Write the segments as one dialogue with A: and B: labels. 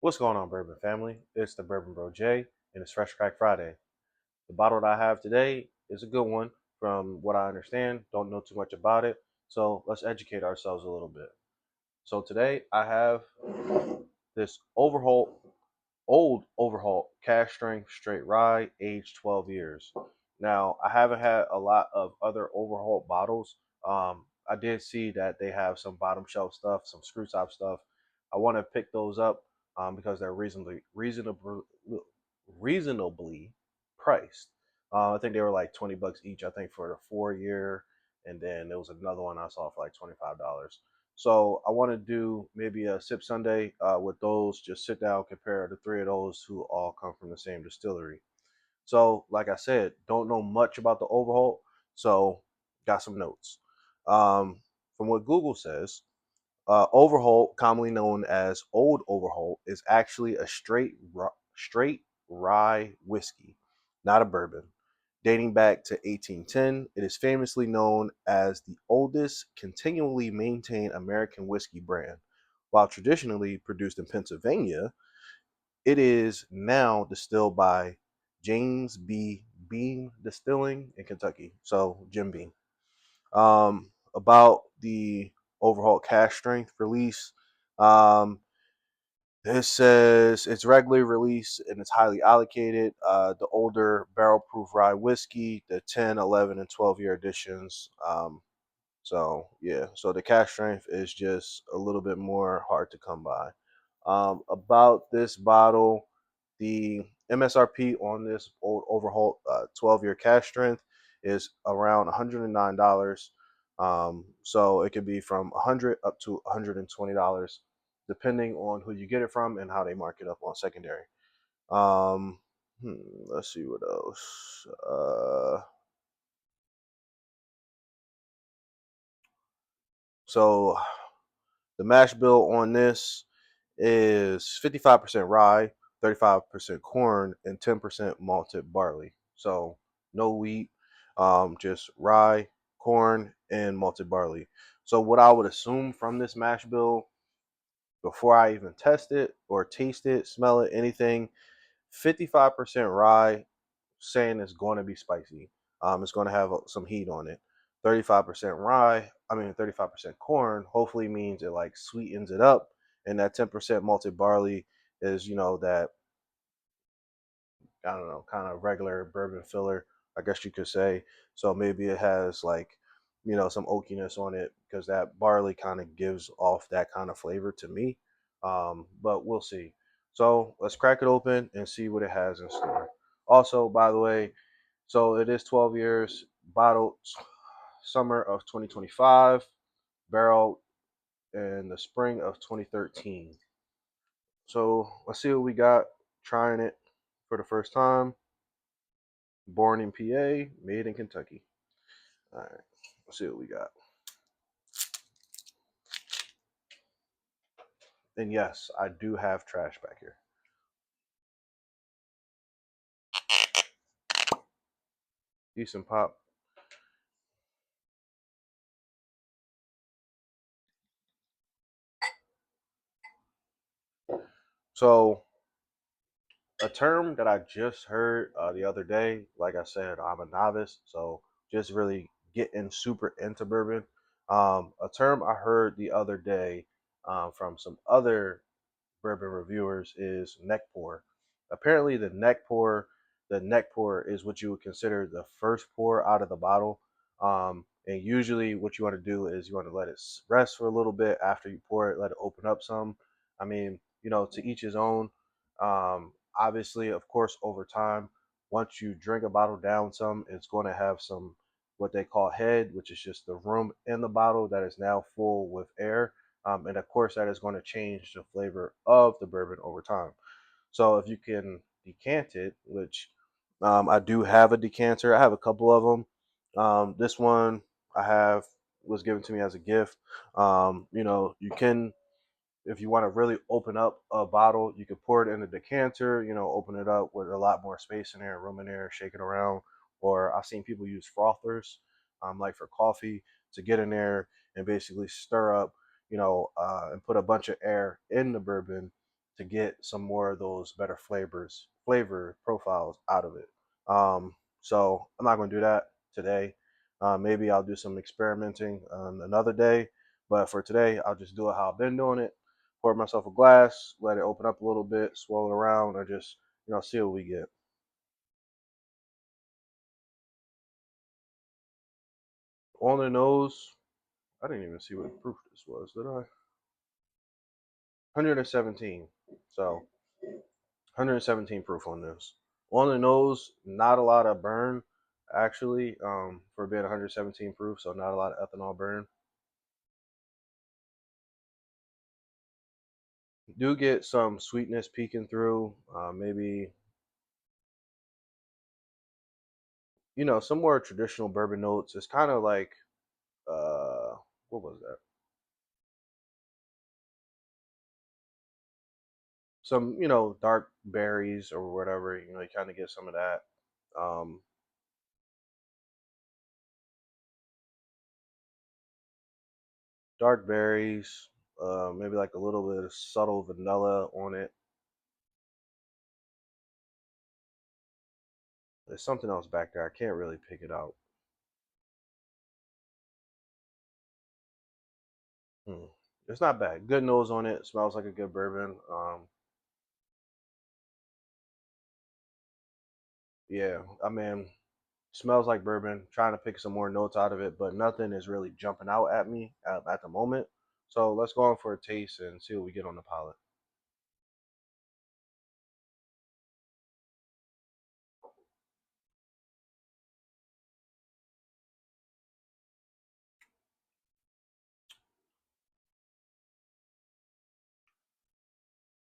A: What's going on, Bourbon family? It's the Bourbon Bro Jay, and it's Fresh Crack Friday. The bottle that I have today is a good one, from what I understand. Don't know too much about it, so let's educate ourselves a little bit. So today I have this Overholt, old Overholt cash strength straight rye, aged 12 years. Now I haven't had a lot of other Overholt bottles. I did see that they have some bottom shelf stuff, some screw top stuff. I want to pick those up because they're reasonably priced. I think they were like 20 bucks each. I think for the 4 year, and then there was another one I saw for like $25. So I want to do maybe a sip Sunday with those. Just sit down, compare the three of those who all come from the same distillery. So, like I said, don't know much about the Overholt, so got some notes. Um, from what Google says, Overholt, commonly known as Old Overholt, is actually a straight rye whiskey, not a bourbon. Dating back to 1810, it is famously known as the oldest continually maintained American whiskey brand. While traditionally produced in Pennsylvania, it is now distilled by James B. Beam Distilling in Kentucky. So, Jim Beam. About the Overhaul cash strength release. Um, it says it's regularly released and it's highly allocated. The older barrel proof rye whiskey, the 10, 11, and 12-year editions. So yeah, so the cash strength is just a little bit more hard to come by. About this bottle, the MSRP on this old Overholt 12-year cash strength is around $109. So it could be from 100 up to $120, depending on who you get it from and how they mark it up on secondary. Um, hmm, let's see what else. So the mash bill on this is 55% rye, 35% corn, and 10% malted barley. So no wheat, just rye, corn, and malted barley. So what I would assume from this mash bill before I even test it or taste it, smell it, anything, 55% rye, saying it's going to be spicy. It's going to have some heat on it. 35% rye, 35% corn, hopefully means it like sweetens it up. And that 10% malted barley is, that, I don't know, kind of regular bourbon filler, I guess you could say. So maybe it has like, some oakiness on it because that barley kind of gives off that kind of flavor to me. But we'll see. So let's crack it open and see what it has in store. Also, by the way, so it is 12 years, bottled summer of 2025, barrel in the spring of 2013. So let's see what we got. Trying it for the first time. Born in PA, made in Kentucky. All right, let's see what we got. And yes, I do have trash back here. Decent pop. So a term that I just heard the other day. Like I said, I'm a novice, so just really getting super into bourbon. A term I heard the other day from some other bourbon reviewers is neck pour. Apparently, the neck pour is what you would consider the first pour out of the bottle. And usually, what you want to do is you want to let it rest for a little bit after you pour it, let it open up some. To each his own. Obviously, of course, over time, once you drink a bottle down some, it's going to have some what they call head, which is just the room in the bottle that is now full with air. And of course, that is going to change the flavor of the bourbon over time. So if you can decant it, which I do have a decanter, I have a couple of them. This one I have was given to me as a gift. You can, if you want to really open up a bottle, you could pour it in a decanter, open it up with a lot more space in there, room in there, shake it around. Or I've seen people use frothers, like for coffee, to get in there and basically stir up, and put a bunch of air in the bourbon to get some more of those better flavor profiles out of it. So I'm not going to do that today. Maybe I'll do some experimenting on another day, but for today, I'll just do it how I've been doing it. Pour myself a glass, let it open up a little bit, swirl it around, or just see what we get. On the nose, I didn't even see what proof this was, did I? 117. So 117 proof on this. On the nose, not a lot of burn, actually, for being 117 proof, so not a lot of ethanol burn. Do get some sweetness peeking through, maybe, some more traditional bourbon notes. It's kind of like, what was that? Some, dark berries or whatever, you kind of get some of that. Um, Dark berries, maybe like a little bit of subtle vanilla on it. There's something else back there. I can't really pick it out. Hmm. It's not bad. Good nose on it. Smells like a good bourbon. Yeah, I mean, smells like bourbon. Trying to pick some more notes out of it, but nothing is really jumping out at me at the moment. So let's go on for a taste and see what we get on the palate.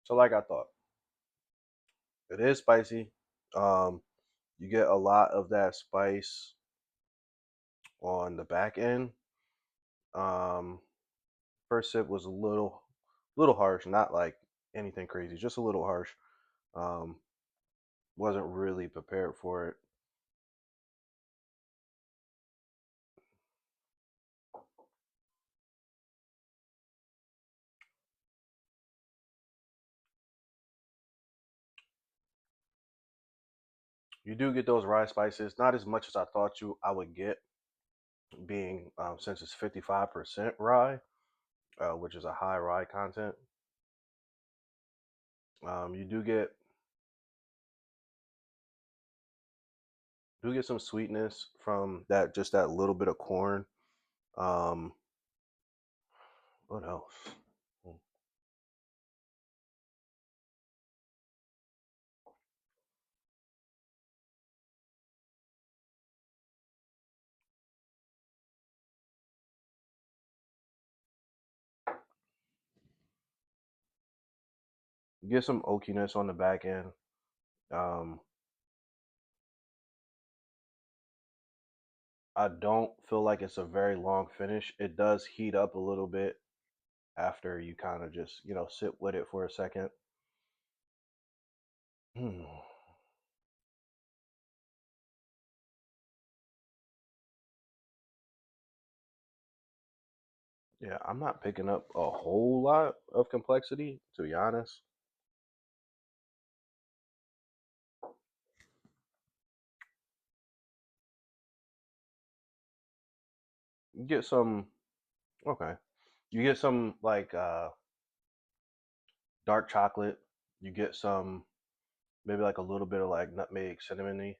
A: So, like I thought, it is spicy. Um, you get a lot of that spice on the back end. Um, First sip was a little harsh, not like anything crazy, just a little harsh. Um, wasn't really prepared for it. You do get those rye spices, not as much as I thought I would get, being since it's 55% rye, which is a high rye content. You do get some sweetness from that little bit of corn. Um, what else? Hmm, you get some oakiness on the back end. Um, I don't feel like it's a very long finish. It does heat up a little bit after you kind of just sit with it for a second. Hmm. Yeah, I'm not picking up a whole lot of complexity, to be honest. You get some, okay. You get some like dark chocolate. You get some, maybe like a little bit of like nutmeg, cinnamony,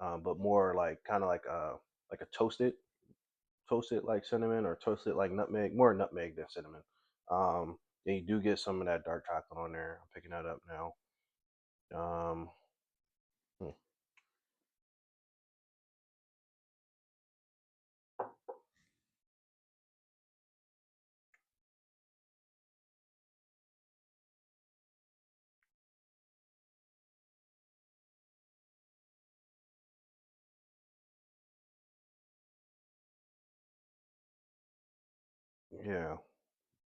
A: but more like kind of like a toasted like cinnamon, or toasted like nutmeg, more nutmeg than cinnamon. Then you do get some of that dark chocolate on there. I'm picking that up now. Um, hmm, yeah,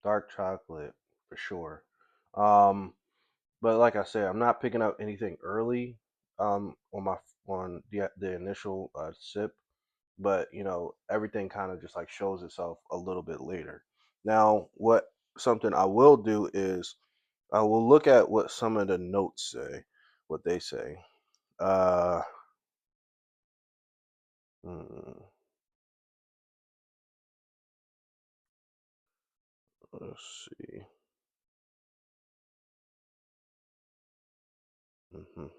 A: dark chocolate for sure. Um, but like I said, I'm not picking up anything early on the initial sip, but everything kind of just like shows itself a little bit later. Now, what something I will do is I will look at what some of the notes say, what they say. Uh, hmm, let's see.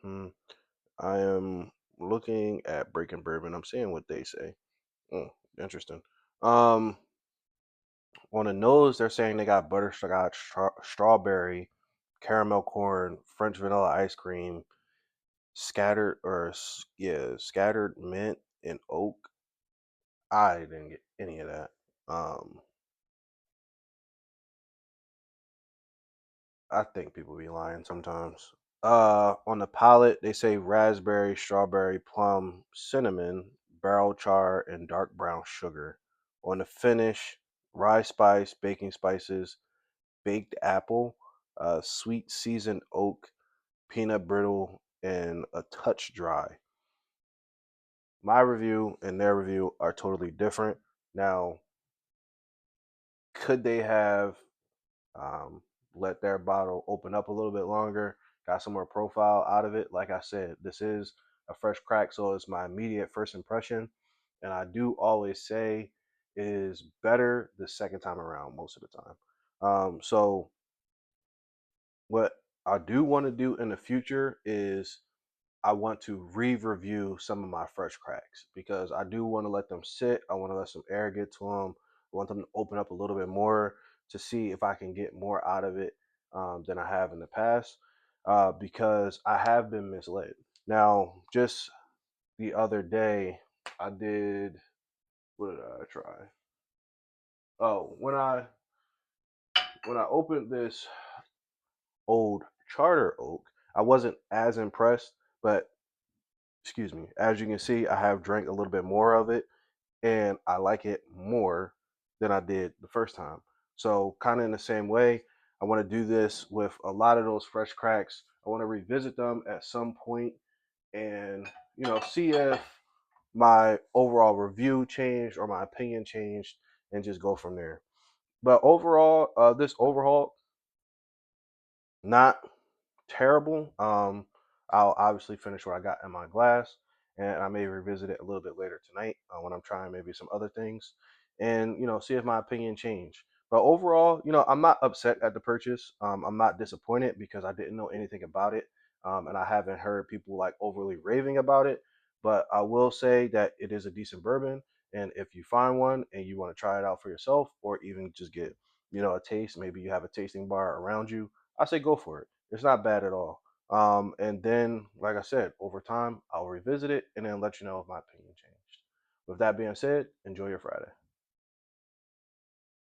A: Hmm. I am looking at Breaking Bourbon. I'm seeing what they say. Mm, interesting. Um, on the nose, they're saying they got butterscotch, strawberry, caramel corn, French vanilla ice cream, scattered mint and oak. I didn't get any of that. Um, I think people be lying sometimes. On the palate, they say raspberry, strawberry, plum, cinnamon, barrel char, and dark brown sugar. On the finish, rye spice, baking spices, baked apple, sweet seasoned oak, peanut brittle, and a touch dry. My review and their review are totally different. Now, could they have um, let their bottle open up a little bit longer, got some more profile out of it? Like I said, this is a fresh crack, so it's my immediate first impression. And I do always say it is better the second time around most of the time. So what I do want to do in the future is I want to re-review some of my fresh cracks because I do want to let them sit. I want to let some air get to them. I want them to open up a little bit more to see if I can get more out of it than I have in the past because I have been misled. Now, just the other day, I did. What did I try? Oh, when I opened this old Charter Oak, I wasn't as impressed, but excuse me, as you can see, I have drank a little bit more of it and I like it more than I did the first time. So, kind of in the same way, I want to do this with a lot of those fresh cracks. I want to revisit them at some point and, see if my overall review changed or my opinion changed and just go from there. But overall, this overhaul, not terrible. I'll obviously finish what I got in my glass, and I may revisit it a little bit later tonight when I'm trying maybe some other things, and see if my opinion change. But overall, I'm not upset at the purchase. I'm not disappointed because I didn't know anything about it, and I haven't heard people like overly raving about it. But I will say that it is a decent bourbon, and if you find one and you want to try it out for yourself, or even just get a taste, maybe you have a tasting bar around you, I say go for it. It's not bad at all. And then, like I said, over time, I'll revisit it and then let you know if my opinion changed. With that being said, enjoy your Friday.